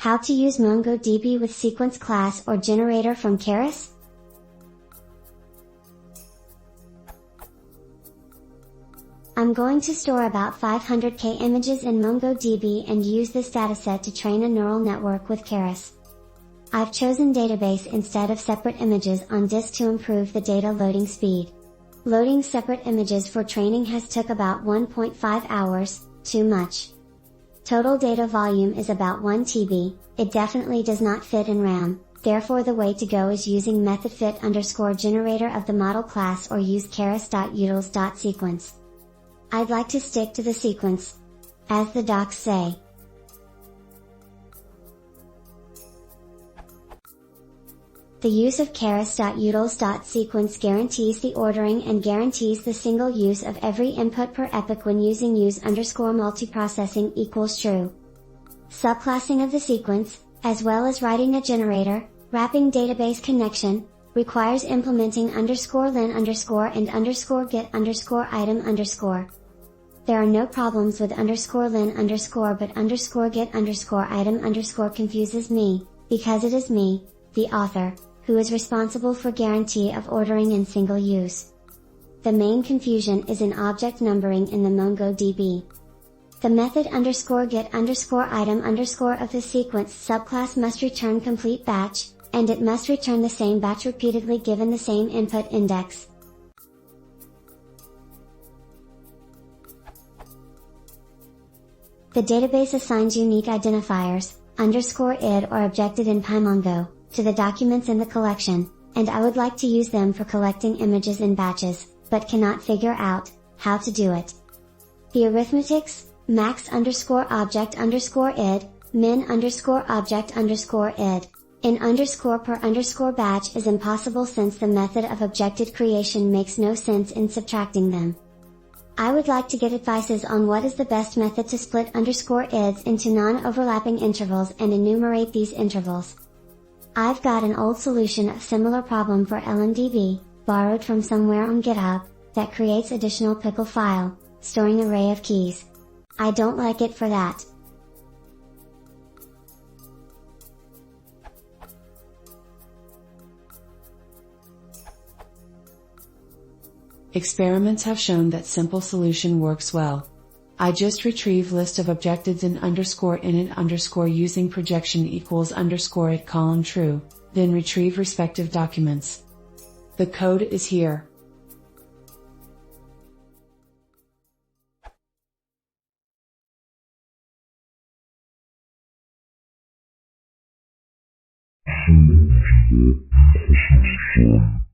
How to use MongoDB with sequence class or generator from Keras? I'm going to store about 500k images in MongoDB and use this dataset to train a neural network with Keras. I've chosen database instead of separate images on disk to improve the data loading speed. Loading separate images for training has took about 1.5 hours, too much. Total data volume is about 1 TB, it definitely does not fit in RAM, therefore the way to go is using method fit_generator of the model class or use keras.utils.sequence. I'd like to stick to the sequence. As the docs say. The use of keras.utils.sequence guarantees the ordering and guarantees the single use of every input per epoch when using use_multiprocessing equals true. Subclassing of the sequence, as well as writing a generator, wrapping database connection, requires implementing _len_ and _get _item_. There are no problems with _len_ but _get _item_ confuses me, because it is me, the author, who is responsible for guarantee of ordering in single use. The main confusion is in object numbering in the MongoDB. The method _get _item_ of the sequence subclass must return complete batch, and it must return the same batch repeatedly given the same input index. The database assigns unique identifiers, _id or objected in PyMongo, to the documents in the collection, and I would like to use them for collecting images in batches, but cannot figure out how to do it. The arithmetics, max _object_id, min _object_id, in _per _batch is impossible since the method of objected creation makes no sense in subtracting them. I would like to get advices on what is the best method to split _ids into non-overlapping intervals and enumerate these intervals. I've got an old solution of similar problem for LNDB, borrowed from somewhere on GitHub, that creates additional pickle file, storing array of keys. I don't like it for that. Experiments have shown that simple solution works well. I just retrieve list of objectives in _init_ using projection equals _it column true, then retrieve respective documents. The code is here. Soon as you get Christmas fun.